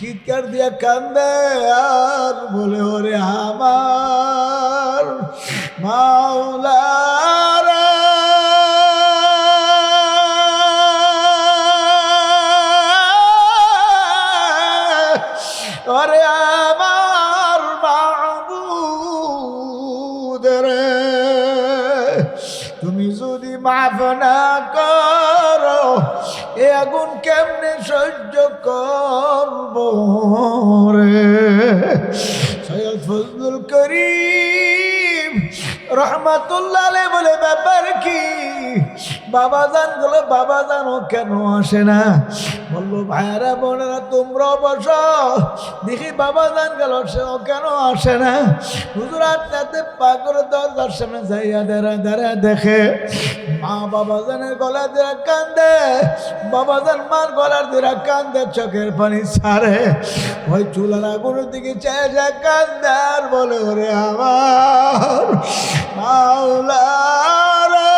চিৎকার দিয়া কান্দে আর বলে ওরে আমার মাওলারা ওরে আমার মাবুদ রে, তুমি যদি মাফ না করো এ আগুন কেমনে সহ্য করব রে। সৈয়দ ফজলুল করিম রহমাতুল্লাহ আলাইহি বলে ব্যাপার কি? বাবাজান বলে বাবাজানও কেন আসে না? বললো ভাইরা বোনেরা তোমরা বসো, দেখি বাবাজান গেল সেও কেন আসে না। হুজুর আপনাদের পাগর দরজার সামনে যাইয়া দাঁড়া দেখে মা বাবাজানের গলা দিয়ে কান্দে, বাবাজান মার গলার দিয়ে কান্দে, চোখের পানি ছাড়ে। ওই চুলার আগুনের দিকে চেয়ে যায় কান্দে আর বলে ওরে আমার মাওলারা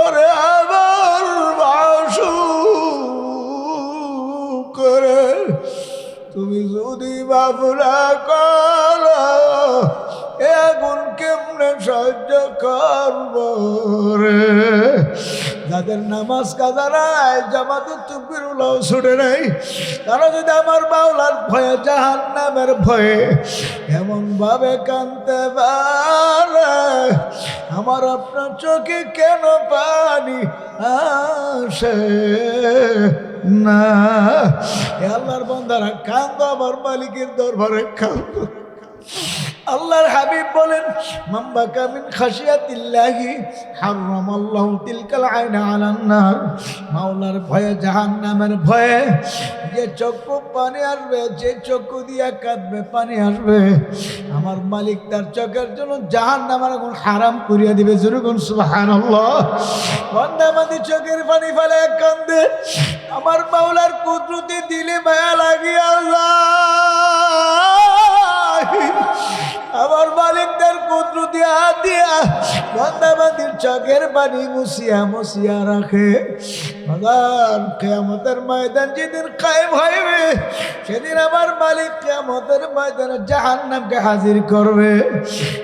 ওরে আমার মাসুক করে, তুমি যদি বাবুরা করো এ আগুন কেমনে সহ্য করব রে। যাদের নামাজ কাজা নাই, জামাতের তাকবীরুল্লাহ ছুটে নাই, তারা যদি আমার মাওলার ভয়ে জাহান্নামের ভয়ে এমন ভাবে কাঁদতে পারে, আমার আপনার চোখে কেন পানি আসে না? আল্লাহর বান্দারা কান্দো, আমার মালিকের দরবারে কান্দো। আল্লাহর হাবিব বলেন মাম্বাকা মিন খাশিয়াতিল্লাহি হারামাল্লাহু তিলকাল আইনা আলান নার। মাওলার ভয়ে জাহান্নামের ভয়ে যে চক্ষু পানি আসবে, যে চক্ষু দিয়া কাঁদবে পানি আসবে, আমার মালিক তার চোখের জন্য জাহান্নামের আগুন হারাম করিয়া দিবে। জোরে বলুন সুবহানাল্লাহ। বান্দা বান্দি চোখের পানি ফেলে কান্দে, আমার মাওলার কুদরতে দিলে মায়া লাগিয়া যায়। আমার মালিকদের কুদরতি হাত দিয়া বান্দাবান্দির চোখের পানি মুছিয়া মুছিয়া রাখে। কিয়ামতের ময়দান যেদিন কায়েম হইবে, সেদিন আমার মালিক কিয়ামতের ময়দানে জাহান্নামকে হাজির করবে।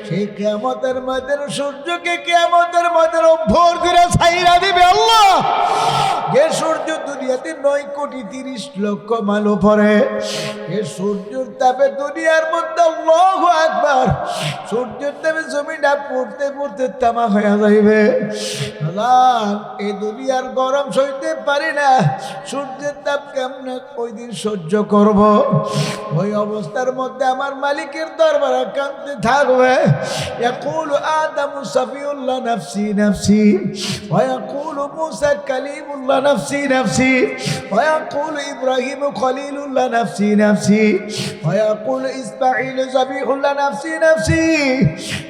সেই কিয়ামতের ময়দানে সূর্যকে কিয়ামতের ময়দানে ভোর করে ছাইরা দিবে আল্লাহ। যে সূর্য দুনিয়াতে 9,30,00,000 মাইল উপরে, এ সূর্যের তাপে দুনিয়ার মধ্যে আল্লাহু আকবার, সূর্যের তাপে জমিটা পড়তে পড়তে তামা হয়ে যাইবে। আল্লাহ এই দুনিয়ার গরম সইতে পারি না, সূর্যের তাপ কেমনে ওই দিন সহ্য করব? ওই অবস্থার মধ্যে আমার মালিকের দরবারে কাঁদতে থাকবে। ইয়াকুলু আদামু সাফিউল্লাহ নাফসি নাফসি, ওয়া ইয়াকুলু মুসা কালিমুল্লাহ নাফসি নাফসি, ওয়া ইয়াকুলু ইব্রাহিমু খলিলুল্লাহ নাফসি নাফসি, ওয়া ইয়াকুলু ইসমাঈল যাবিহুল্লাহ নাফসি নাফসি।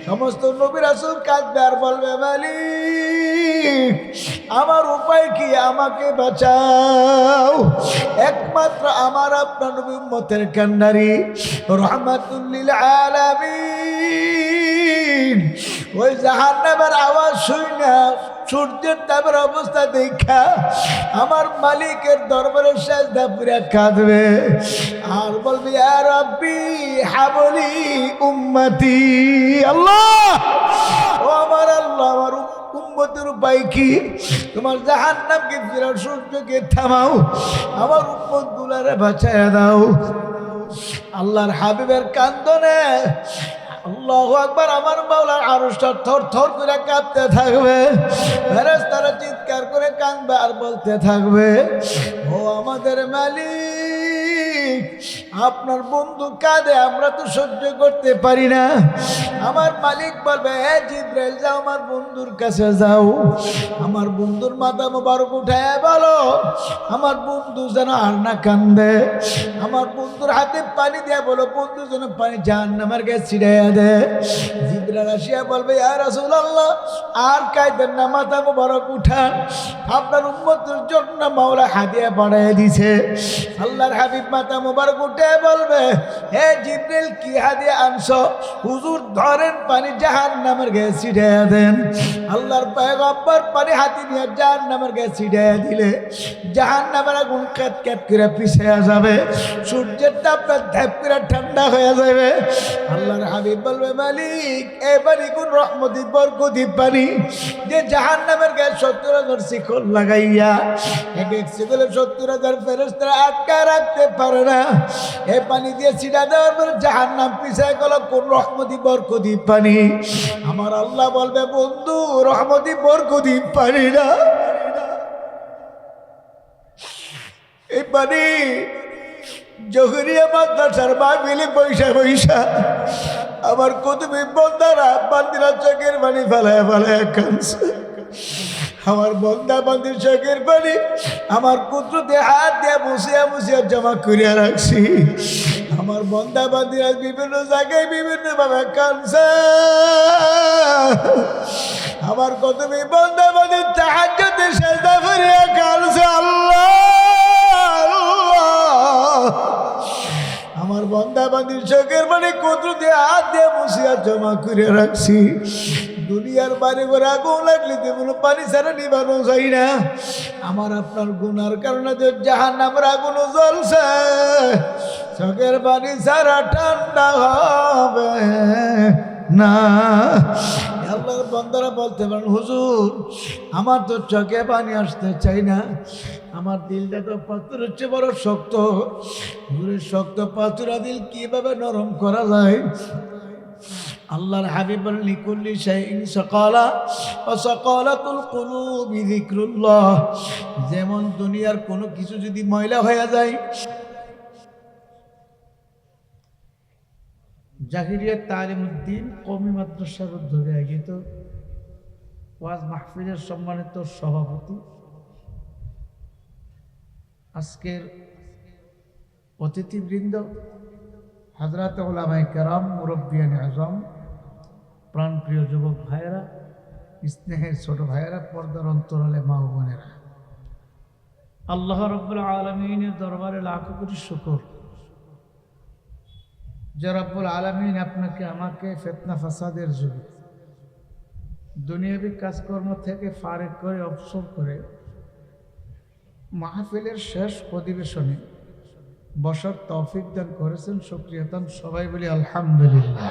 সমস্ত নবী রাসূল কাঁদবে আর বলবে মালিক আমার উপায় কি, আমাকে বাঁচাও। একমাত্র আমার আপনার নবী উম্মতের কান্ডারি রাহমাতুল লিল আলামিন ওই জাহান্নামের আওয়াজ শুনে, সূর্যের তাপের অবস্থা দেখা আমার মালিকের দরবারে সাজদা পুরা কাঁদবে আর বলবে ইয়া রাব্বি হাবলি উম্মতি। আল্লাহ ও আমার আল্লাহ, আমার উম্মতের উপায় কি? তোমার জাহান্নামকে ফিরাও, সূর্যকে থামাও, আমার উম্মত গুলারে বাঁচায়া দাও। আল্লাহর হাবিবের কান্দনে আল্লাহু আকবার, আমার মাওলার আরশটা থর থর করে কাঁপতে থাকবে। ফেরেশতারা চিৎকার করে কাঁদবে আর বলতে থাকবে ও আমাদের মালিক, আপনার বন্ধু কাঁদে, আমরা তো সহ্য করতে পারি না। আমার মালিক বলবে হে জিবরাইল যাও আমার বন্ধুর কাছে যাও, আমার বন্ধুর মাথা মোবারক উঠায় বলো আমার বন্ধু যেন আর না কান্দে। আমার বন্ধুর হাতে পানি দিয়া বলো বন্ধু যেন পানি জাহান্নামের গ্যাস ছিড়াইয়া দে। জিবরাইল আসিয়া বলবে ইয়া রাসূলুল্লাহ আর কাঁদেন না, মাথা মোবারক উঠান, আপনার উম্মতের জন্য মাওলা হাদিয়া পাঠিয়ে দিয়েছে। আল্লাহর হাবিব মাথা মোবারক উঠে যায় বলবে, হে জিবরিল কি হাদিয়া আনছো? হুজুর ধরেন পানি জাহান্নামের গায়ে ছিটাইয়া দেন। আল্লাহর পয়গম্বর পানি হাতে নিয়ে জাহান্নামের গায়ে ছিটাইয়া দিলে জাহান্নামের আগুন ক্যাট ক্যাট করে পিছাইয়া যাবে, সূর্যের তাপটা ধ্যাপ করে ঠান্ডা হয়ে যাবে। আল্লাহর হাবিব বলবে, মালিক এই পানি কোন রহমতি বরকতি পানি যে জাহান্নামের গায়ে 70,000 শিকল লাগাইয়া এক এক শিকলে 70,000 ফেরেশতা আটকা রাখতে পারে না। এই পানি দিয়ে ছিটা দেওয়ার পর জাহান্নাম পিছায় গেল কোন রহমতি বরকতি পানি। আমার আল্লাহ বলবে, বন্ধু রহমতি বরকতি পানি না, এই পানি জহরিয়া মাদ্রাসার মাহফিলে পয়সা পয়সা আমার কুতুবি বন্দারা বান্দিরা চোখের পানি ফেলায় ফেলায় কাঁদছে। আমার বন্দা বান্দির চোখের পানি আমার কুদরতে হাত দিয়ে মুছিয়া মুছিয়া জমা করিয়া রাখছি। আমার বন্দা বান্দিরা বিভিন্ন জায়গায় বিভিন্ন ভাবে কাঁদছে। আমার কুতুবি বন্দা বান্দির তাহাজ্জুদে সেজদা করিয়া কাঁদছে। আল্লাহ আমার বন্দা বান্দির চোখের পানি কুদরতে হাত দিয়ে মুছিয়া জমা করে রাখছি। দুনিয়ার বাড়ি করে আগুন লাগলে তেমন পানি ছাড়া নিবানো যায় না। আমার আপনার গুনার কারণে যে জাহান্নামের আগুনও জ্বলছে, চোখের পানি ছাড়া ঠান্ডা হবে না। আল্লাহর বান্দারা বলতে পারেন, হুজুর আমার তো চোখে পানি আসতে চাই না, আমার দিলটা তো পাথরের চেয়ে বড় শক্ত। হুজুরের শক্ত পাথুরা দিল কিভাবে নরম করা যায়? আল্লাহর হাবিব বলেন, লিকুল্লি শাইইন সাকালা ওয়া সাকালাতুল কুলুবি যিকরুল্লাহ। যেমন দুনিয়ার কোনো কিছু যদি ময়লা হয়ে যায়, জাহিরিয়া তালিমউদ্দিন কওমি মাদ্রাসার উদ্যোগে আয়োজিত ওয়াজ মাহফিলের সম্মানিত সভাপতি, আজকের অতিথিবৃন্দ, হযরত উলামায়ে কেরাম, মুরব্বিয়ানে আযম, প্রাণপ্রিয় যুবক ভাইয়েরা, স্নেহের ছোট ভাইয়েরা, পর্দার অন্তরালে মা ও বোনেরা, আল্লাহ রাব্বুল আলামিনের দরবারে লাখো কোটি শুকর যে রাব্বুল আলামিন আপনাকে আমাকে ফিতনা ফাসাদের যুগে দুনিয়াবি কাজকর্ম থেকে ফারেক করে অবসর করে মাহফিলের শেষ অধিবেশনে বসার তৌফিক দান করেছেন। শুকরিয়াতান সবাই বলি আলহামদুলিল্লাহ।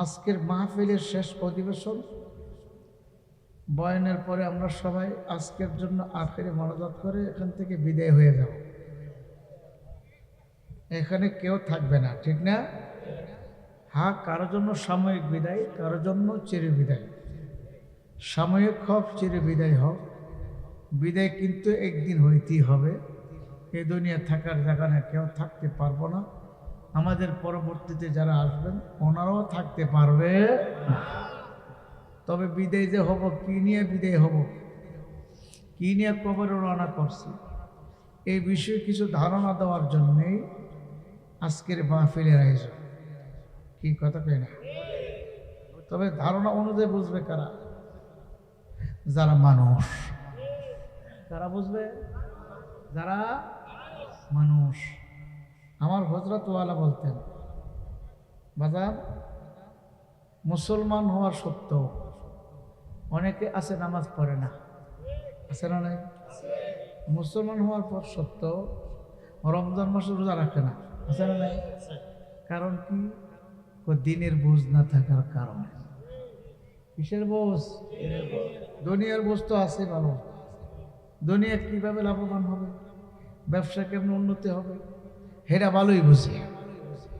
আজকের মাহফিলের শেষ অধিবেশন বয়ানের পরে আমরা সবাই আজকের জন্য আখেরে মোনাজাত করে এখান থেকে বিদায় হয়ে যাব। এখানে কেউ থাকবে না, ঠিক না? হ্যাঁ, কারোর জন্য সাময়িক বিদায়, কারোর জন্য চির বিদায়। সাময়িক হোক, চির বিদায় হোক, বিদায় কিন্তু একদিন হইতেই হবে। এই দুনিয়া থাকার জায়গা না, কেউ থাকতে পারবো না। আমাদের পরবর্তীতে যারা আসবেন ওনারাও থাকতে পারবে না। তবে বিদায় যে হব, কি নিয়ে বিদায় হব, কি নিয়ে কবরে রওনা করছি, এই বিষয়ে কিছু ধারণা দেওয়ার জন্যেই আজকের মাহফিলের আয়োজন। কি কথা কই না? তবে ধারণা অনুযায়ী বুঝবে কারা? যারা মানুষ। কারা বুঝবে? যারা মানুষ। আমার হযরত ওয়ালা বলতেন, বাজার মুসলমান হওয়ার সত্ত্বেও অনেকে আছে নামাজ পড়ে না, আছে না নাই? মুসলমান হওয়ার পর সত্ত্বেও রমজান মাসে রোজা রাখে না, আছে না নাই? কারণ কি? দিনের বোঝ না থাকার কারণে। কিসের বোঝ? দুনিয়ার বোঝ তো আছে ভালো। দুনিয়া কিভাবে লাভবান হবে, ব্যবসা কেমন উন্নতি হবে, হেরা ভালোই বুঝে,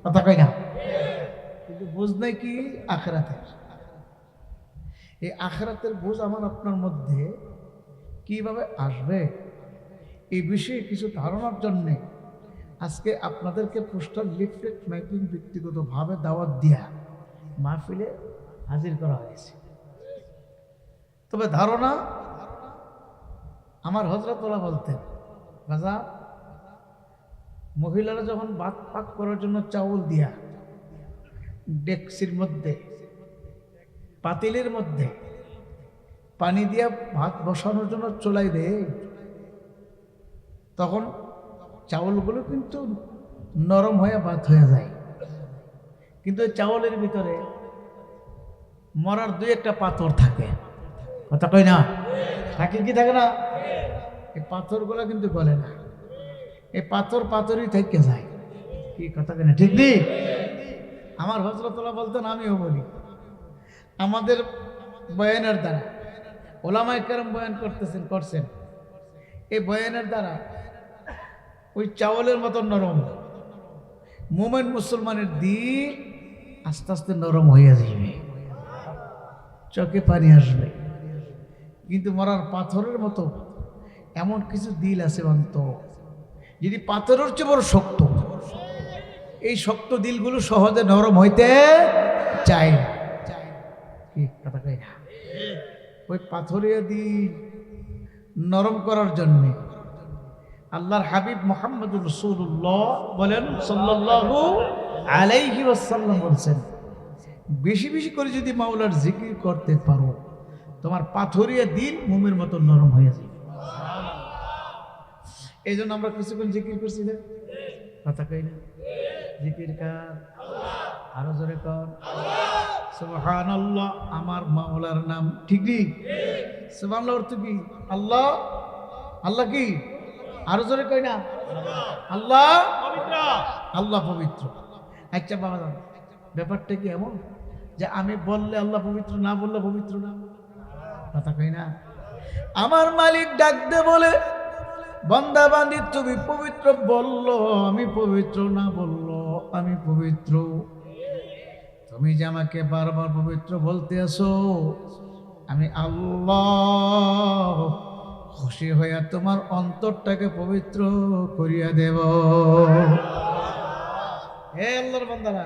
কথা কই না? কিন্তু বোঝ নাই কি আখিরাতের। এই আখিরাতের বোঝ আমার আপনার মধ্যে কিভাবে আসবে, এই বিষয়ে কিছু ধারণার জন্যে আজকে আপনাদেরকে পোস্টার, লিফলেট, মাইকিং ব্যক্তিগতভাবে দাওয়াত দিয়া মাহফিলে হাজির করা হয়েছে। তবে ধারণা, আমার হযরতওয়ালা বলতেন, রাজা মহিলারা যখন ভাত পাক করার জন্য চাউল দিয়া ডেকচির মধ্যে, পাতিলের মধ্যে পানি দিয়া ভাত বসানোর জন্য চুলাই দেয়, তখন চাউলগুলো কিন্তু নরম হয়ে ভাত হয়ে যায়, কিন্তু ওই চাউলের ভিতরে মরার দুই একটা পাথর থাকে, কথা কই না? থাকে কি থাকে না? এই পাথরগুলো কিন্তু গলে না, এই পাথরই থেকে যায়, কি কথা কই না? ঠিক নেই? আমার হযরতুল্লাহ বলতেন, আমিও বলি, আমাদের বয়ানের দ্বারা ওলামায়ে কেরাম বয়ান করছেন, এই বয়ানের দ্বারা ওই চাউলের মতো নরম মুমিন মুসলমানের দিল আস্তে আস্তে নরম হয়ে যাবে, চোখে পানি আসবে। কিন্তু মরার পাথরের মতো এমন কিছু দিল আছে অন্তর, যদি পাথরের চেয়ে বড় শক্ত, এই শক্ত দিলগুলো সহজে নরম হইতে চায় না, কি কথা কই না? ওই পাথরের দিল নরম করার জন্য আল্লাহর হাবিব মুহাম্মদুর রাসূলুল্লাহ বলেন সাল্লাল্লাহু আলাইহি ওয়াসাল্লাম বলছেন, বেশি বেশি করে যদি মাওলার জিকির করতে পারো, তোমার পাথরিয়া দিল মোমের মতো নরম হয়ে যাবে। এই জন্য আমরা কিছুক্ষণ জিকির করছি না, কথা কই না? জিকির কার? আরো জোরে কর সুবহানাল্লাহ। আমার মাওলার নাম ঠিক নেই? সুবহানাল্লাহ অর্থ কি? আল্লাহ। আল্লাহ কি? আরো জোরে কই না? আল্লাহ পবিত্র, আল্লাহ পবিত্র। আচ্ছা বাবা, ব্যাপারটা কি এমন যে আমি বললে আল্লাহ পবিত্র, না বললে পবিত্র না, কথা কই না? আমার মালিক ডাক দে বলে, বান্দা বান্দি তুমি পবিত্র, বললো আমি পবিত্র, না বললো আমি পবিত্র। তুমি যে আমাকে বারবার পবিত্র বলতে আসো, আমি আল্লাহ খুশি হইয়া তোমার অন্তরটাকে পবিত্র করিয়া দেব। হে আল্লাহর বান্দারা,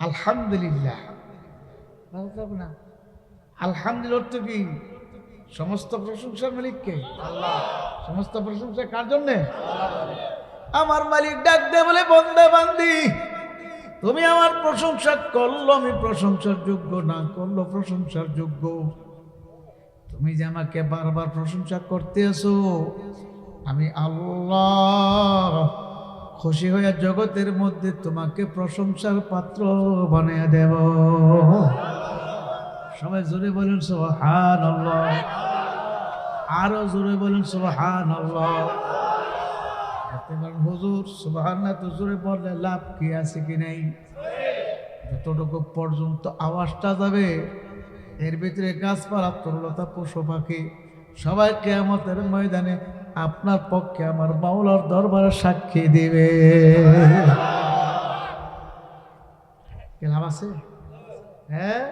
আলহামদুলিল্লাহ, না আলহামদুলিল্লাহ অর্থ কি? সমস্ত প্রশংসার মালিক কে? আল্লাহ। সমস্ত প্রশংসা কার জন্য? আমার মালিক ডাক দে বলে, বান্দা বান্দি তুমি আমার প্রশংসা করলো, আমি প্রশংসার যোগ্য, না করলো প্রশংসার যোগ্য। তুমি যে আমাকে বারবার প্রশংসা করতে আসো, আমি আল্লাহ খুশি হইয়া জগতের মধ্যে তোমাকে প্রশংসার পাত্র বানিয়ে দেব। সবাই জোরে বলেন সুবহানাল্লাহ, আরো জোরে বলেন সুবহানাল্লাহ। হুজুর সুবহানাল্লাহ তো জোরে বললে লাভ কি আছে কি নাই? যতটুকু পর্যন্ত আওয়াজটা যাবে, এর ভিতরে গাছপালা, তরুলতা, পশু পাখি সবাই কিয়ামতের ময়দানে আপনার পক্ষে আমার মাওলার দরবারে সাক্ষী দিবে। কি লাভ আছে? হ্যাঁ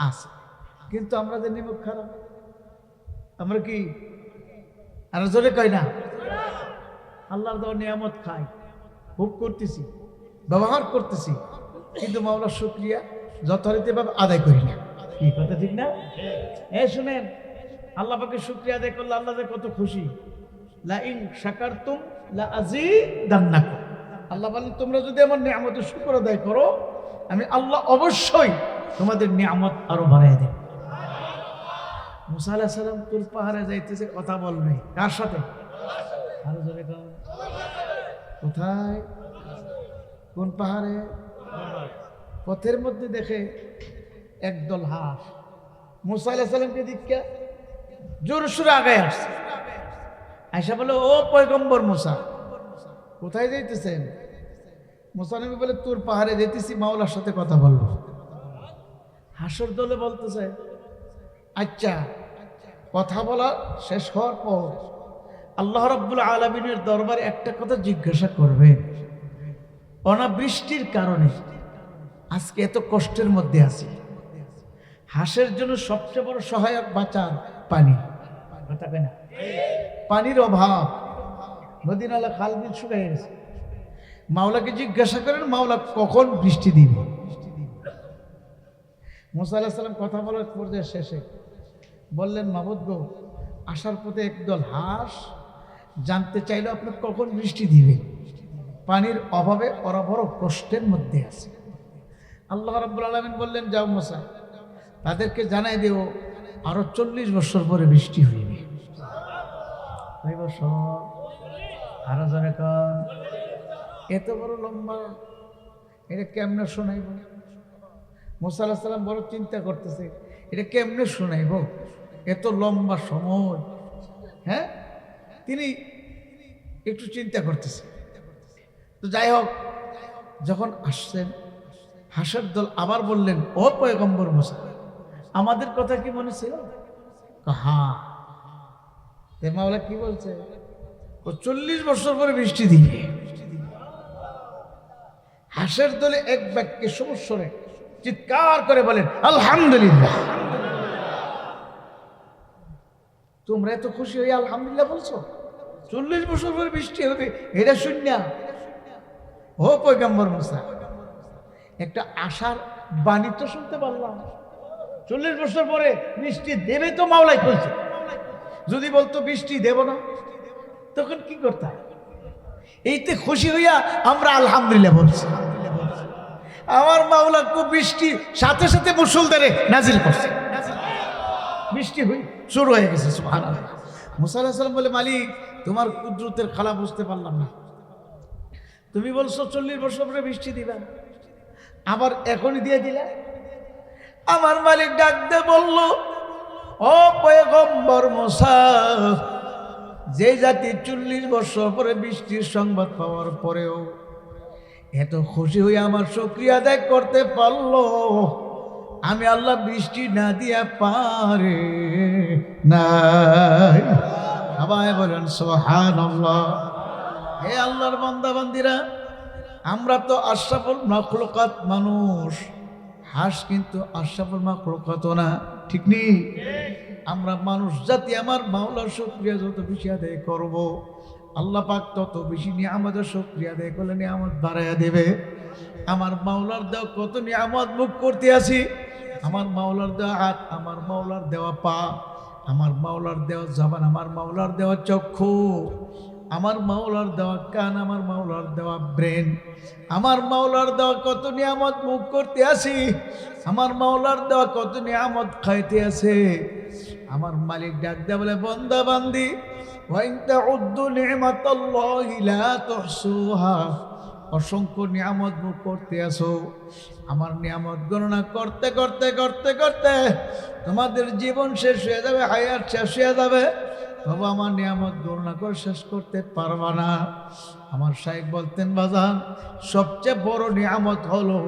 আছে। কিন্তু আমরা যে নিমক খারাপ, আমরা কি আর জোরে কই না? আল্লাহর দেওয়া নিয়ামত খাই, ভোগ করতেছি, ব্যবহার করতেছি, কিন্তু মাওলার শুকরিয়া যথারীতিভাবে আদায় করি না। কি কথা ঠিক না? শুনেন, আল্লাহ পাকের শুকরিয়া আদায় করলে আল্লাহ যে কত খুশি। লা ইন শাকারতুম লা আযীদান্নাকুম। আল্লাহ বলেন, তোমরা যদি আমার নিয়ামতের শুকর আদায় করো, আমি আল্লাহ অবশ্যই তোমাদের নিয়ামত আরো বাড়ায় দেব। মুসা আলাইহিস সালাম তুর পাহাড়ে যাইতেছে, কথা বলবে কার সাথে? আরো জোরে কর। কোথায়? কোন পাহাড়ে? পথের মধ্যে দেখে একদল হাঁস মুসা আলাইহিস সালামকে দিকে জোর সুরে আগায় আসছে। আয়েশা বলে, ও পয়গম্বর মুসা, কোথায় যাইতেছেন? মুসা নবী বলে, তোর পাহাড়ে যেতেছি, মাওলার সাথে কথা বলবো। হাসর দলে বলতেছে, আচ্ছা। কথা বলা শেষ হওয়ার পর আল্লাহ রাব্বুল আলামিনের দরবারে একটা কথা জিজ্ঞাসা করবে, অনাবৃষ্টির কারণে আজকে এত কষ্টের মধ্যে আছি, হাঁসের জন্য সবচেয়ে বড় সহায়ক বাঁচার পানি, পানির অভাব, নদী নালা খাল বিল শুকিয়ে গেছে। মাওলাকে জিজ্ঞাসা করেন, মাওলা কখন বৃষ্টি দিবে? মুসা আলাইহিস সালাম কথা বলার পর্যায়ে শেষে বললেন, মাবুদ গো, আসার পথে একদল হাঁস জানতে চাইলো আপনি কখন বৃষ্টি দিবে, পানির অভাবে ওরা বড় কষ্টের মধ্যে আছে। আল্লাহ রাব্বুল আলামিন বললেন, যাও মুসা, তাদেরকে জানাই দেও আরো 40 বছর পরে বৃষ্টি হইবে। কয় বছর? আরো জনে কন, এত বড় লম্বা, এটা কেমনে শোনাইব? মুসা আলাইহিস সালাম বড় চিন্তা করতেছে, এটা কেমনে শোনাইব এত লম্বা সময়। হ্যাঁ, তিনি একটু চিন্তা করতেছে। তো যাই হোক, যখন আসছেন হাসের দল আবার বললেন, ও পয়গম্বর মুসা, আমাদের কথা কি মনে ছিল? হ্যাঁ। মাওলা কি বলছে? ও 40 বছর পরে বৃষ্টি দিবে। হাসের দলে এক বাক্যে সমস্যরে চিৎকার করে বলেন আলহামদুলিল্লাহ। তোমরা এত খুশি হয়ে আলহামদুলিল্লাহ বলছো? 40 বছর পরে বৃষ্টি হবে, এটা শূন্য। ও পয়গম্বর মুসা, একটা আশার বাণী তো শুনতে পারলাম। 40 বছর পরে বৃষ্টি দেবে তো মাওলাই বলছে। যদি বলতো বৃষ্টি দেব না, তখন কি করতাম? এইতে খুশি হইয়া আমরা আলহামদুলিল্লাহ বলছি। আমার মাওলা খুব বৃষ্টি সাথে সাথে মুসলধারে নাজিল করছে, বৃষ্টি হই শুরু হয়ে গেছে। সুবহানাল্লাহ। মুসা আলাইহিস সালাম বলে, মালিক তোমার কুদরতের খেলা বুঝতে পারলাম না। তুমি বলছো 40 বছর পরে বৃষ্টি দিবা, আবার এখনই দিয়ে দিলা। আমার মালিক ডাক দিয়ে বলল, ও পয়গম্বর মুসা, যে জাতি 40 বছর পরে বৃষ্টির সংবাদ পাওয়ার পরেও এত খুশি হয়ে আমার শুকরিয়া আদায় করতে পারলো, আমি আল্লাহ বৃষ্টি না দিয়া পারে নাই। সবাই বলেন সুবহানাল্লাহ। হে আল্লাহর বান্দা বান্দিরা, আমরা তো আশরাফুল মাখলুকাত মানুষ, হাঁস কিন্তু আশরাফুল মাখলুকাত না, ঠিক নেই? আমরা মানুষ জাতি আমার মাওলার শুকরিয়া যত বেশি আদায় করব, আল্লাহ পাক তত বেশি নিয়ামতের শুকরিয়া আদায় করলে নিয়ামত বাড়াইয়া দেবে। আমার মাওলার দেওয়া কত নিয়ামত মুখ করতে আছি। আমার মাওলার দেওয়া হাত, আমার মাওলার দেওয়া পা, আমার মাওলার দেওয়া জবান, আমার মাওলার দেওয়া চক্ষু, আমার মাওলার দেওয়া কান, আমার মাওলার দেওয়া ব্রেন, আমার মাওলার দেওয়া কত নিয়ামত মুখ করতে আসি। আমার মাওলার দেওয়া কত নিয়ামত খাইতে আছে। আমার মালিক ডাক দেয়া বলে, বান্দা বান্দি, ওয়া ইন তাউদ্দু নি'মাতাল্লাহি লা তুহসুহা, অসংখ্য নিয়ামত মুখ করতে আসো। আমার নিয়ামত গণনা করতে করতে করতে করতে তোমাদের জীবন শেষ হয়ে যাবে, হায়াত শেষ হয়ে যাবে, বাবা আমার নিয়ামত গণনা করে শেষ করতে পারবা না। আমার শাইখ বলতেন, বাজান সবচেয়ে বড় নিয়ামত হলো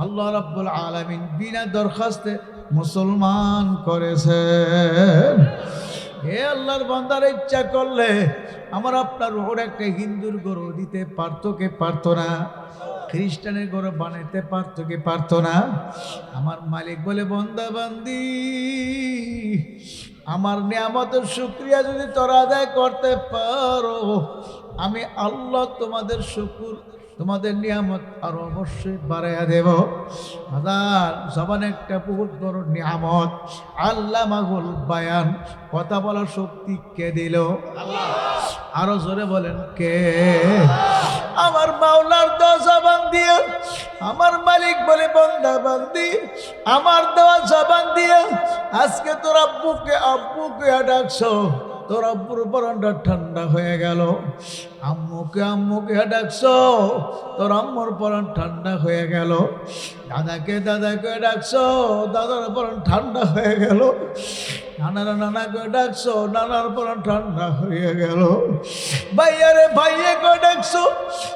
আল্লাহ রাব্বুল আলামিন বিনা দরখাস্তে মুসলমান করেছেন। হে আল্লাহর বান্দার ইচ্ছা করলে আমার আপনার ওর একটা হিন্দুর গরু দিতে পারতো কে পারতো না? খ্রিস্টানের গরু বানাইতে পারতো কে পারতো না? আমার মালিক বলে, বান্দা বান্দি, আমার নিয়ামতের শুকরিয়া যদি তোরা আদায় করতে পারো, আমি আল্লাহ তোমাদের শুকুর, তোমাদের নিয়ামত আরো অবশ্যই বাড়াইয়া দেব। হাজার জবান একটা বহুত বড় নিয়ামত, আল্লামাহুল বায়ান, কথা বলার শক্তি কে দিল? আরো জোরে বলেন কে? আমার মাওলার দেওয়া জবান দিয়ে আমার মালিক বলে, বান্দা বান্দি, আমার দেওয়া জবান দিয়ে আজকে তোর আব্বুকে আব্বুকে ডাকছো, তোর আব্বুর পরানটা ঠান্ডা হয়ে গেল। আম্মুকে আম্মুকে ডাকছো, তোর আম্মুর পরান ঠান্ডা হয়ে গেল। দাদাকে দাদাকে ডাকছো, দাদার পরান ঠান্ডা হয়ে গেল। নানারা নানাকে ডাকছো, নানার পরান ঠান্ডা হয়ে গেল। ভাইয়ারে ভাইয়াকে ডাকছো,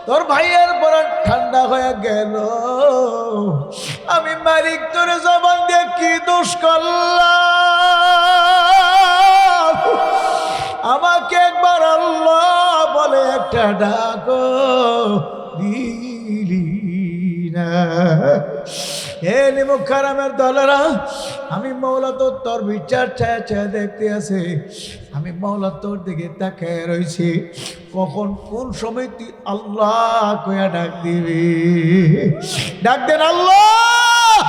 তোর ভাইয়ের পরান ঠান্ডা হয়ে গেল। আমি মালিক তোরে জবান দিয়ে কি দোষ করলাম? আমাকে একবার আল্লাহ বলে একটা ডাকো দিলি না। হে নিমুখারামের দলেরা, আমি মাওলা তো তোর বিচার ছায়া ছায়া দেখতে আছে। আমি মাওলা তোর দিকে তাকায় রয়েছি, কখন কোন সময় তুই আল্লাহ কয়া ডাক দিবি। ডাক দেন আল্লাহ।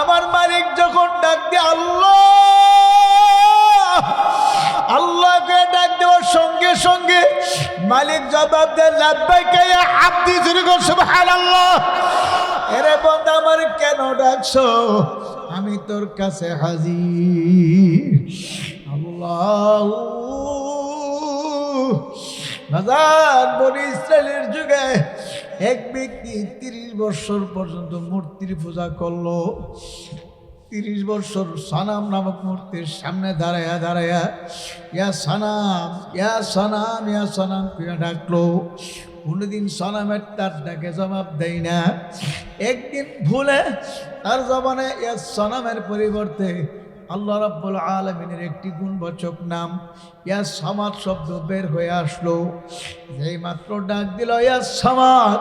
আমার মালিক যখন ডাক দিয়ে আল্লাহ আল্লাহকে ডাক দেওয়ার সঙ্গে সঙ্গে মালিক জবাব দেয়, লাব্বাইকা ইয়া আব্দি, সুবহানাল্লাহ। এরে বান্দা, আমার কেন ডাকছো? আমি তোর কাছে হাজির। আল্লাহ বাজার বনি ইসরায়েলের যুগে এক ব্যক্তি 30 বছর পর্যন্ত মূর্তির পূজা করলো। 30 বছর সানাম নামক মূর্তির সামনে দাঁড়ায়া দাঁড়ায়া ইয়া সানাম ইয়া সানাম ইয়া সানাম করে ডাকলো। কোনোদিন সানামের তার ডাকে জবাব দেয় না। একদিন ভুলে তার জবানে ইয়া সানামের পরিবর্তে আল্লাহ রাব্বুল আলামিনের একটি গুণবাচক নাম ইয়া সামাদ শব্দ বের হয়ে আসলো। যেই মাত্র ডাক দিল ইয়া সামাদ,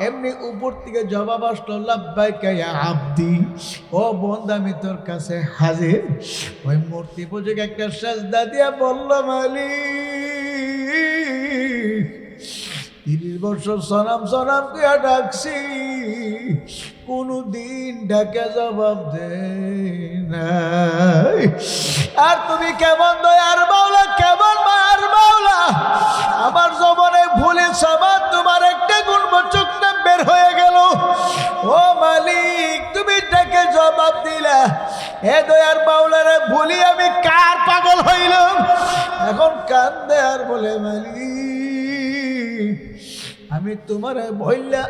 এমনি উপর থেকে জবাব আসলো লাব্বাইকা ইয়া আব্দি, ও বান্দা আমি তোর কাছে হাজির। ওই মূর্তি পূজক একটা সাজদা দিয়া বলল মালিক 30 বছর সনাম সনাম দিয়া ডাকছি, কোনদিন ডাকে জবাব দে নাই। আর তুমি কেমন দয়ার মাওলা, কেমন মার মাওলা, আমার জবানে ভুলে সামাদ তোমার একটা গুণবাচক নাম বের হয়ে গেল। ও মালিক তুমি ডাকে জবাব দিলা, হে দয়ার মাওলারে ভুলি আমি কার পাগল হইলাম। এখন কান্দে আর বলে মালিক আমি তোমার বইলা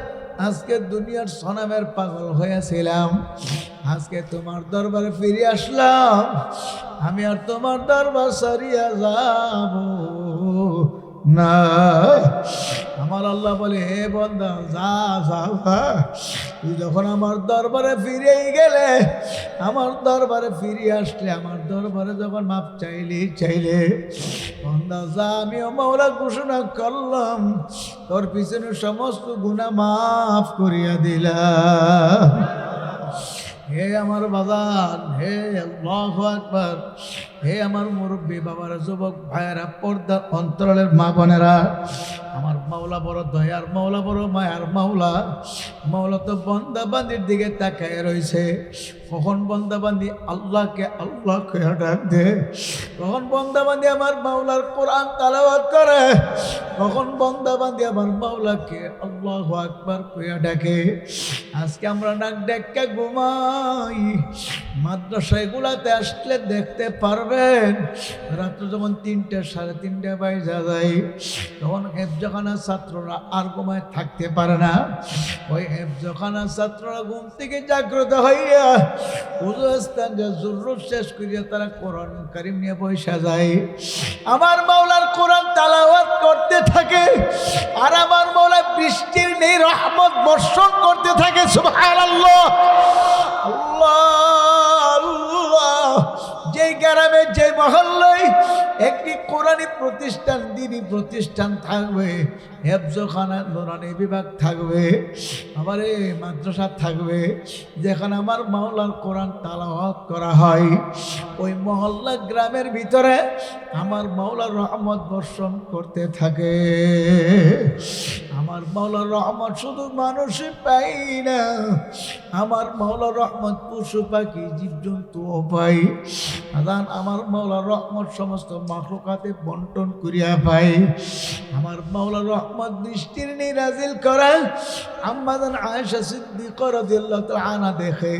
আজকে দুনিয়ার সনামের পাগল হয়েছিলাম, আজকে তোমার দরবারে ফিরে আসলাম, আমি আর তোমার দরবার সারিয়া যাব না। আমার আল্লাহ বলে হে বান্দা যা যা, তুই যখন আমার দরবারে ফিরেই গেলে, আমার দরবারে ফিরে আসলে, আমার দরবারে যখন মাপ চাইলে বান্দা যা, আমিও মাওলা ঘোষণা করলাম তোর পিছনে সমস্ত গুনাহ মাফ করিয়া দিলাম। হে আমার বাজান, হে আল্লাহু আকবার, হে আমার মুরব্বী বাবারা, যুবক ভাইয়েরা, পর্দার অন্তরালের মা বোনেরা, আমার মাওলা বড় দয়ার মাওলা, বড় মায়ার মাওলা। মাওলা তো বন্দাবান্দির দিকে তাকায় রয়েছে। কখন বন্দাবান্দি আল্লাহকে আল্লাহকে ডাক দে, কখন বন্দাবান্দি আমার মাওলার কোরআন তেলাওয়াত করে, কখন বন্দাবান্দি আমার মাওলাকে আল্লাহু আকবার কইয়া ডাকে। আজকে আমরা নাক ডেকে ঘুমাই। মাদ্রাসায় গুলাতে আসলে দেখতে পারবেন রাত্র যখন 3টা 3:30 বাজে যায়, তখন হেফজখানার ছাত্ররা আর ঘুমায় থাকতে পারে না। ওই হেফজখানার ছাত্ররা ঘুম থেকে জাগ্রত হইয়া উজুস্তান জরুর শেষ করিয়া তারা কোরআন কারীম নিয়ে বসে যায়। আমার মাওলার কোরআন তেলাওয়াত করতে থাকে, আর আমার মাওলা বৃষ্টির নেই রহমত বর্ষণ করতে থাকে। সুবহানাল্লাহ, আল্লাহ আল্লাহ। যেই গ্রামে যে মহল্লায় একটি কোরআনী প্রতিষ্ঠান, দ্বীনি প্রতিষ্ঠান থাকবে, হেফজখানা নুরানি বিভাগ থাকবে, আবার মাদ্রাসা থাকবে, যেখানে আমার মাওলার কোরআন তেলাওয়াত করা হয়, ওই মহল্লা গ্রামের ভিতরে আমার মাওলার রহমত বর্ষণ করতে থাকে। আমার মাওলার রহমত শুধু মানুষই পাই না, আমার মাওলার রহমত পশু পাখি জীবজন্তুও পাই। আমার মাওলার রহমত সমস্ত মাখলুকাতে বন্টন করিয়া পাই। আমার মাওলার রহমত দৃষ্টির নিরাজিল করা আম্মা জান আয়েশা সিদ্দিকা রাদিয়াল্লাহু তাআলা আনহা দেখে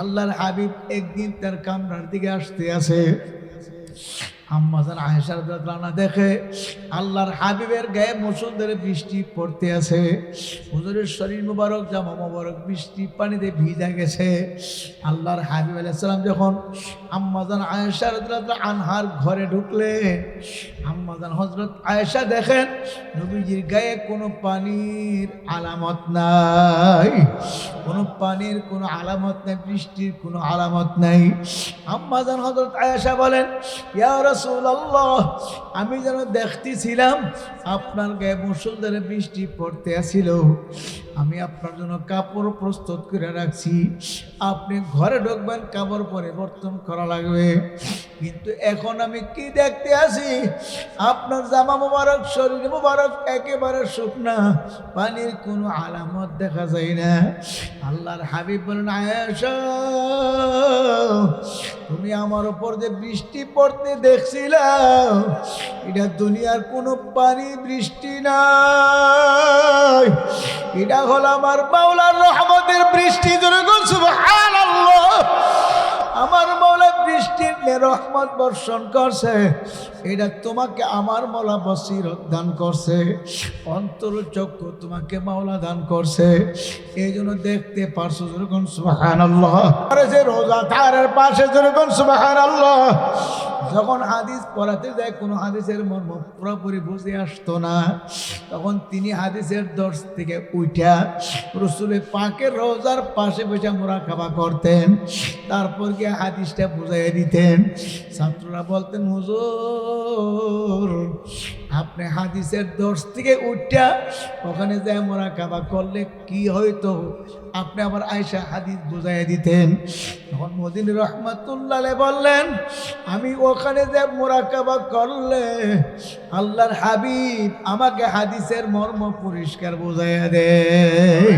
আল্লাহর হাবিব একদিন তার কামরার দিকে আসতে আছে। আম্মা জান আয়েশা রাদিয়াল্লাহু তাআলা দেখে আল্লাহর হাবিবের গায়ে মুষলধারে বৃষ্টি পড়তে আছে। হুজুরের শরীর মুবারক, জামা মুবারক বৃষ্টি পানিতে ভিজা গেছে। আল্লাহর হাবিব আলাইহিস সালাম যখন আম্মা জান আয়েশা রাদিয়াল্লাহু তাআলা আনহার ঘরে ঢুকলেন, আম্মা জান হযরত আয়েশা দেখেন নবীজির গায়ে কোনো পানির আলামত নাই, কোনো পানির কোনো আলামত নাই, বৃষ্টির কোনো আলামত নাই। আম্মা জান হযরত আয়েশা বলেন ইয়া রাসূলুল্লাহ, আমি যেন দেখতেছিলাম আপনার গায়ে মুষলধারে বৃষ্টি পড়তে আসিল, আমি আপনার জন্য কাপড় প্রস্তুত করে রাখছি, আপনি ঘরে ঢুকবেন, কাপড় পরিবর্তন করা লাগবে। কিন্তু এখন আমি কি দেখতে আসি, আপনার জামা মুবারক, শরীর মুবারক একেবারে শুকনা, পানির কোনো আলামত দেখা যায় না। আল্লাহর হাবিব বলেন আয়েশা, তুমি আমার উপর যে বৃষ্টি পড়তে দেখছিলাম, এটা দুনিয়ার কোনো পানি বৃষ্টি নাই, এটা হলো আমার মাওলার রহমতের বৃষ্টি। সুবহানাল্লাহ, আমার মাওলা বৃষ্টির রহমত বর্ষণ করছে, এটা তোমাকে আমার মাওলা বসিরত দান করছে, অন্তর চক্ষু তোমাকে মাওলা দান করছে, এই জন্য দেখতে পারছো। যেরকম সুবহানাল্লাহ। আর যে রোজাদারের পাশে যেরকম সুবহানাল্লাহ। যখন হাদিস পড়াতে যায় কোনো হাদিসের মর্ম পুরোপুরি বুঝে আসতো না, তখন তিনি হাদিসের দর্শ থেকে উঠা রাসূলের পাকের রওজার পাশে বসে মুরাকাবা করতেন, তারপর গিয়ে হাদিসটা বুঝাইয়া দিতেন। ছাত্ররা বলতেন, হুজুর আপনি হাদিসের দর্শ থেকে উঠা ওখানে যায় মুরাকাবা করলে কি হয়তো, আপনি আবার আয়েশা হাদিস বুঝাইয়া দিতেন। তখন মদিনী রহমাতুল্লাহ আলাইহি বললেন, আমি ওখানে যে মুরাকাবা করলে আল্লাহর হাবিব আমাকে হাদিসের মর্ম পরিষ্কার বুঝাইয়া দেয়।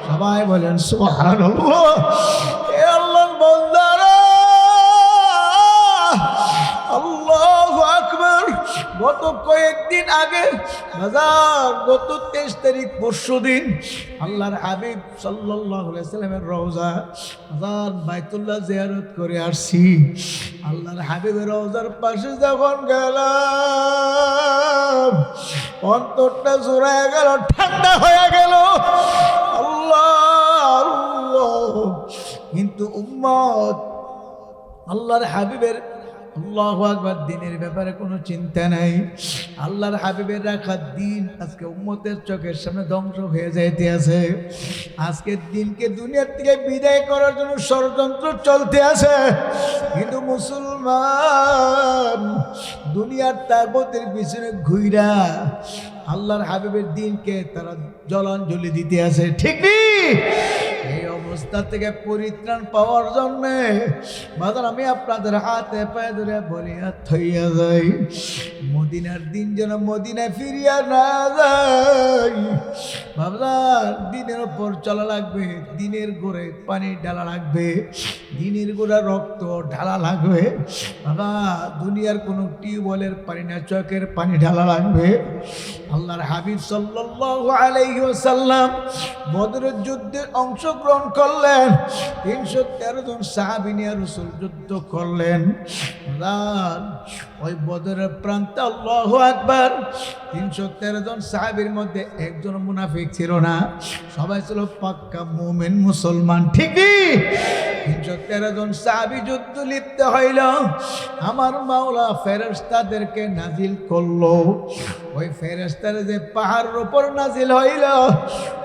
সবাই বলেন সুবহানাল্লাহ। এ আল্লাহর বান্দারা, আল্লাহু আকবার। গত কয়েকদিন আগে গত 23 তারিখ পরশুদিন আল্লাহর হাবিব সাল্লাল্লাহু আলাইহি সাল্লামের রওজা বাইতুল্লাহ জিয়ারত করে আসছি। আল্লাহর হাবিবের রওজার পাশে যখন গেলাম, অন্তরটা জোড়ায় গেল, ঠান্ডা হয়ে গেল। আল্লাহ, কিন্তু উম্মত আল্লাহর হাবিবের আল্লাহু আকবার দিনের ব্যাপারে কোনো চিন্তা নাই। আল্লাহর হাবিবের রাখা দিন আজকে উম্মতের চোখের সামনে ধ্বংস হয়ে যাইতে আছে। আজকের দিনকে দুনিয়ার থেকে বিদায় করার জন্য ষড়যন্ত্র চলতে আছে, কিন্তু মুসলমান দুনিয়ার তাগতের পিছনে ঘুইরা আল্লাহর হাবিবের দিনকে তারা জলাঞ্জলি দিতে আছে, ঠিক নেই? এই অবস্থা থেকে পরিত্রাণ পাওয়ার জন্য বাজার আমি আপনাদের হাতে পায়ে ধরে বলিয়া থইয়া যাই, মদিনার দিন যেন মদিনায় ফিরিয়া না যাই। বাবার দিনের ওপর চলা লাগবে, দিনের গোড়ে পানি ঢালা লাগবে, দিনের গোড়া রক্ত ঢালা লাগবে। বাবা দুনিয়ার কোনো টিউবওয়েলের পানি না, চোখের পানি ঢালা লাগবে। আল্লাহর হাবিব সাল্লাল্লাহু আলাইহি ওয়াসাল্লাম বদরের যুদ্ধে অংশগ্রহণ করলেন। 313 জন সাহাবী নিয়ে রাসূল যুদ্ধ করলেন। ওই বদরের প্রান্তে আল্লাহু আকবার 313 জন সাহাবীর মধ্যে একজন মুনাফিক ছিল না, সবাই ছিল পাক্কা মুমিন মুসলমান, ঠিক কি? 313 জন সাহাবী যুদ্ধ লিপ্ত হইল। আমার মাওলা ফেরেশতাদেরকে নাজিল করলো। ওই ফেরেশতারা যে পাহাড়ের উপর নাজিল হইল,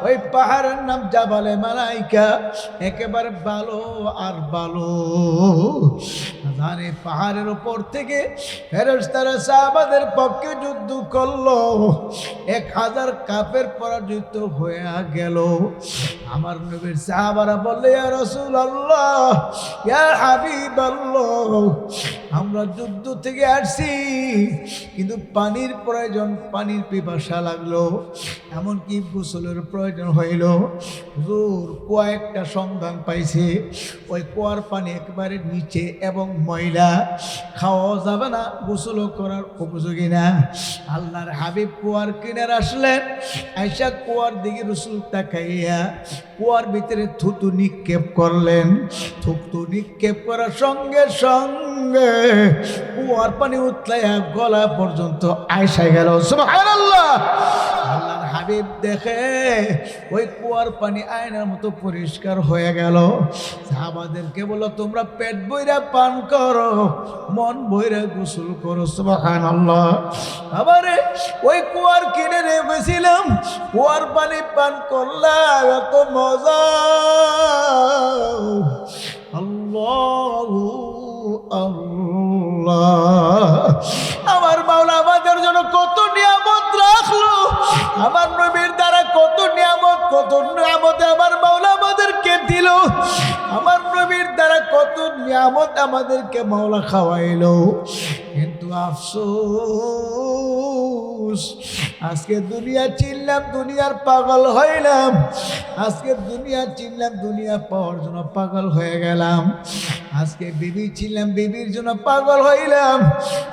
ওই পাহাড়ের নাম জাবালে মালাইকা, একেবারে ভালো আর ভালো। জানে পাহাড়ের উপর থেকে ফেরেশতারা সাহাবাদের পক্ষে যুদ্ধ করলো। 1000 কাফের পরাজিত হয়ে গেল। আমার নবীর সাহাবারা বললে, ইয়া রাসূলুল্লাহ, ইয়া হাবিবাল্লাহ, আমরা যুদ্ধ থেকে আসছি, কিন্তু পানির প্রয়োজন, পানির পিপাসা লাগলো, এমনকি গোসলের প্রয়োজন হইল। হুজুর কুয়া একটা সন্ধান পাইছে, ওই কুয়ার পানি একেবারে নিচে এবং ময়লা, খাওয়া যাবে না, গোসল করার উপযোগী না। আল্লাহর হাবিব কুয়ার কিনারে আসলেন, আয়েশা কুয়ার দিকে রাসূল তাকাইয়া কুয়ার ভিতরে থুতু নিক্ষেপ করলেন। থুতু নিক্ষেপ করার সঙ্গে সঙ্গে কুয়ার পানি উতলাইয়া গলা পর্যন্ত আয়েশা গেল। সুবহানাল্লাহ। আল্লাহর হাবিব দেখে ওই কুয়ার পানি আয়নার মতো পরিষ্কার হয়ে গেল। সাহাবাদেরকে বলল, তোমরা পেট বইরা পান করো, মন বইরা গোসল করো। সুবহানাল্লাহ। আবারে ওই কুয়ার কিনারে বসেছিলাম, কুয়ার পানি পান করলাম, এত মজা। আল্লাহু আল্লাহ। আমার মাওলা আমাদের জন্য কত নিয়ামত রাখলো, আমার নবীর দ্বারা কত নিয়ামত আমার মাওলা আমাদেরকে দিল, আমার নবীর দ্বারা কত নিয়ামত আমাদেরকে মাওলা খাওয়াইলো। কিন্তু আফসোস, আজকে দুনিয়া চিনলাম, দুনিয়ার পাগল হইলাম। আজকে দুনিয়া চিনলাম, দুনিয়া পাওয়ার জন্য পাগল হয়ে গেলাম। আজকে বিবি ছিলাম, বিবির জন্য পাগল হইলাম।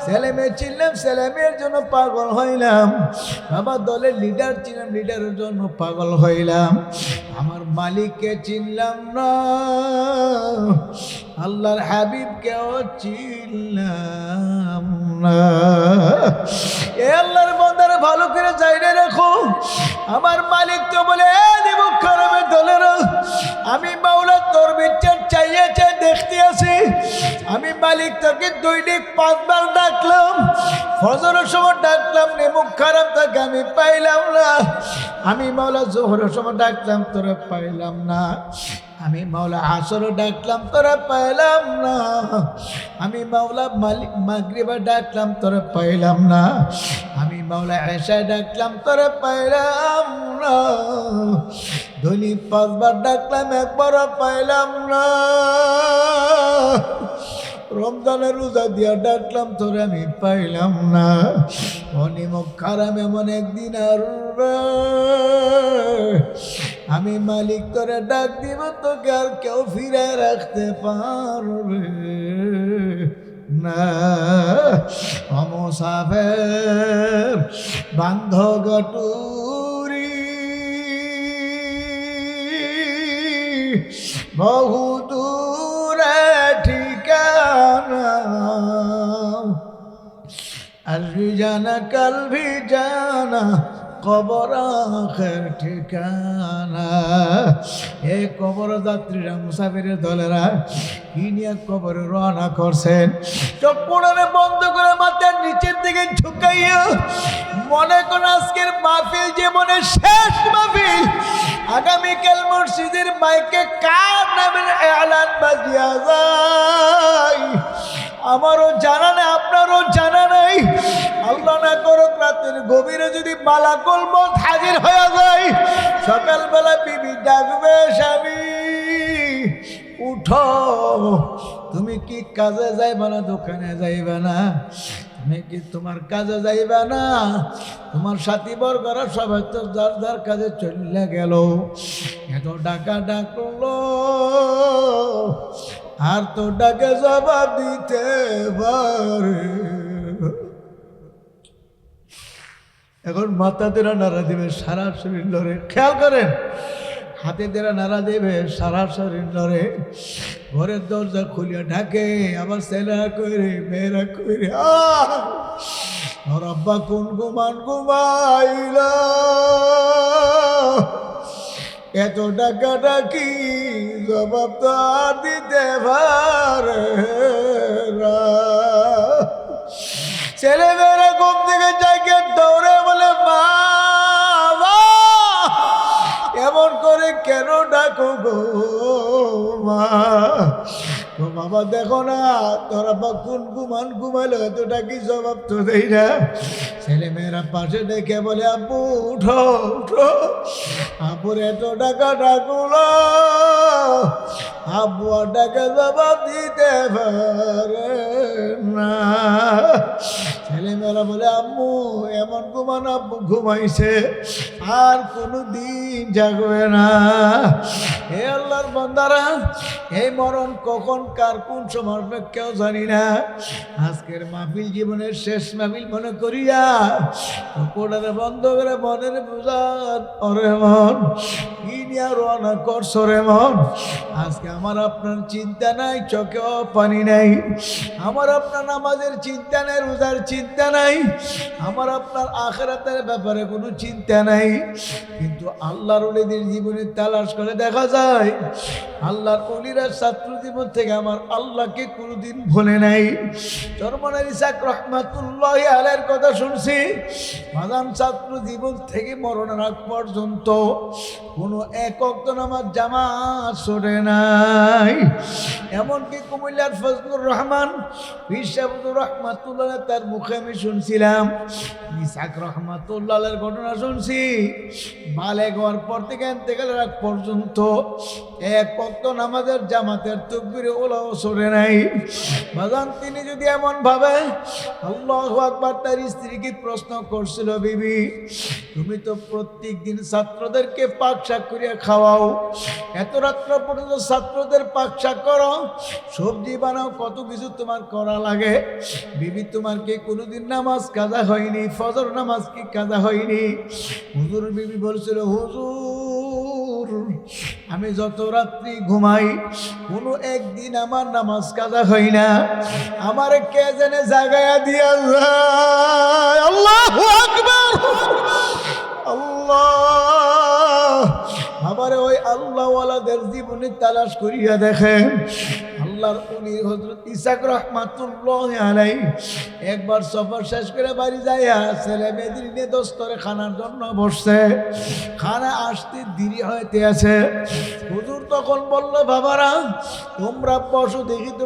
ছেলে মেয়ে ছিলাম, ছেলে মেয়ের জন্য পাগল হইলাম। বাবা দলের লিডার ছিলাম, লিডারের জন্য পাগল হইলাম। আমার মালিককে চিনলাম না। আল্লাহর হাবিব কেউ চিনলাম না। এ আল্লাহর বান্দারা ভালো করে জাইনে রাখো, আমার মালিক তো বলে মুখারামের দলের আমি মাওলা তোর বিচার চাইয়ে চাই দেখতে আসি। আমি মালিক তোকে দৈনিক 5 বার ডাকলাম, ফজরের সময় ডাকলাম নিমুখ খারাপ তাকে আমি পাইলাম না। আমি মাওলা জোহরের সময় ডাকলাম তোরা পাইলাম না। আমি মাওলা আসরও ডাকলাম তোরা পাইলাম না। আমি মাওলা মাগরিবে ডাকলাম তোরা পাইলাম না। আমি মাওলা এশায় ডাকলাম তোরা পাইলাম না। দৈনিক 5 বার ডাকলাম, একবারও পাইলাম না। রমজানের রোজা দিয়া ডাকলাম তোরে আমি পাইলাম না। অনিমক খারাপ এমন একদিন আর আমি মালিক তোরে ডাক দিব, তোকে আর কেউ ফিরে রাখতে পারবে না। মুসাফির বান্ধ গটুরি বহু দূরে ঠিকানা, আজ ভি জানা কাল ভি জানা কবর আখের ঠিকানা। এ কবর যাত্রীরা মুসাফিরের দলেরা কি নিয়ে কবরে রওনা করছেন, চোখ পড়ানে বন্ধ করে মাথার নিচের দিকে ঝুঁকাইয়া মনে কোন আজকের মাহফিল জীবনের শেষ মাহফিল। আগামীকাল মসজিদের মাইকে কার নামের এলান বাজিয়া যায় আমারও জানা নেই, আপনারও জানা নেই। আল্লাহ না করুক রাতের গভীরে যদি মালাকুল মউত হাজির হয়ে যায়, সকালবেলা বিবি ডাকবে স্বামী উঠো। তুমি কি কাজে যাইবা না, দোকানে যাইবা না, তুমি কি তোমার কাজে যাইবা না? তোমার সাথী বর্গরা সবাই তো যার যার কাজে চলে গেল। এত ডাকা ডাকলো আর তো ডাকে জবাব দিতে পারে। এখন মাথা দেরা নাড়া দিবে, সারা শরীর লড়ে। খেয়াল করেন, হাতে দেরা নাড়া দেবে, সারা শরীর লড়ে। ঘরের দরজা খুলিয়া ঢাকে, আবার ছেলেরা কইরে মেয়েরা কইরে আব্বা কোন ঘুমান ঘুমাইলা। এত ডাকা ডাকি জবাব তো আর দিতে পারে না। ছেলেমেয়েরা ঘুম থেকে জায়গা দৌড়ে বলে মা এমন করে কেন ডাকো গো মা? তো বাবা দেখো না তোর আব্বা কোন ঘুমান ঘুমাইলো, এত ডাকি জবাব তো দেই না। ছেলেমেয়েরা পাশে ডেকে বলে আব্বু উঠো উঠো। আব্বুর এত ডাকা ডাকুলো, আব্বু আর ডাকে জবাব দিতে পারে না। ছেলেমেয়েরা বলে আম্মু এমন ঘুমান আব্বু ঘুমাইছে, আর কোনো দিন জাগবে না। হে আল্লাহর বান্দারা, এই মরণ কখন কার কোন সময় কেউ জানি না। আজকের মাহফিল জীবনের শেষ মাহফিল মনে করিয়া কোটারে বন্ধ করে মনের বুঝান ওরে মন কি নিয়ে রওনা করছো রে মন। আজকে আমার আপনার চিন্তা নাই, চোখেও পানি নাই। আমার আপনার নামাজের চিন্তা নাই, রোজার চিন্তা নাই, আমার আপনার আখিরাতের ব্যাপারে কোনো চিন্তা নাই। কিন্তু আল্লাহর ওলিদের জীবনে তালাশ করে দেখা যায় আল্লাহর ওলিরা ছাত্র জীবন থেকে আমার আল্লাহকে কোনোদিন ভুলে নাই। চরমনার ইসাক রহমাতুল্লাহ আলাইহির কথা শুনছি, মাদান ছাত্র জীবন থেকে মরণের আগ পর্যন্ত কোনো এক ওয়াক্ত নামাজ জামাত ছুটে নাই। এমনকি কুমিল্লার ফজলুর রহমান বিশাবুদুর রহমাতুল্লাহ তার মুখে আমি শুনছিলাম, ইসাক রহমাতুল্লাহের ঘটনা শুনছি। বালেগ হওয়ার পর থেকে ইন্তেকালের আগ পর্যন্ত এক ওয়াক্ত নামাজের জামাতের তাকবীরে ওলাও ছড়ে নাই। বাজান তিনি যদি এমন ভাবে আল্লাহু আকবার, তার স্ত্রীকে প্রশ্ন করছিল বিবি তুমি তো প্রত্যেক দিন ছাত্রদেরকে পাক শাক করিয়া খাওয়াও, এত রাত্র পর্যন্ত ছাত্রদের পাক শাক করো, সবজি বানাও, কত কিছু তোমার করা লাগে, বিবি তোমার কি কোনোদিন নামাজ কাজা হয়নি? ফজর নামাজ কি কাজা হয়নি? হুজুর বিবি বলছিল হুজুর আমি যত রাত্রি ঘুমাই কোনো একদিন আমার নামাজ কাজা হয় না, আমার কে জানে জাগায়া দিয়া যায়। আল্লাহু আকবার, আল্লাহ। আমারে ওই আল্লাহওয়ালাদের জীবনে তালাশ করিয়া দেখেন। আল্লাহর উনি হযরত ইসাক রাহমাতুল্লাহ আলাইহি একবার সফর শেষ করে বাড়ি যাইয়া ছেলে মেয়েদের নিয়ে দস্তরে খানার জন্য বসছে। খানা আসতে দেরি হইতে আছে। হুজুর তখন বলল, বাবারা তোমরা বসো, দেখি তো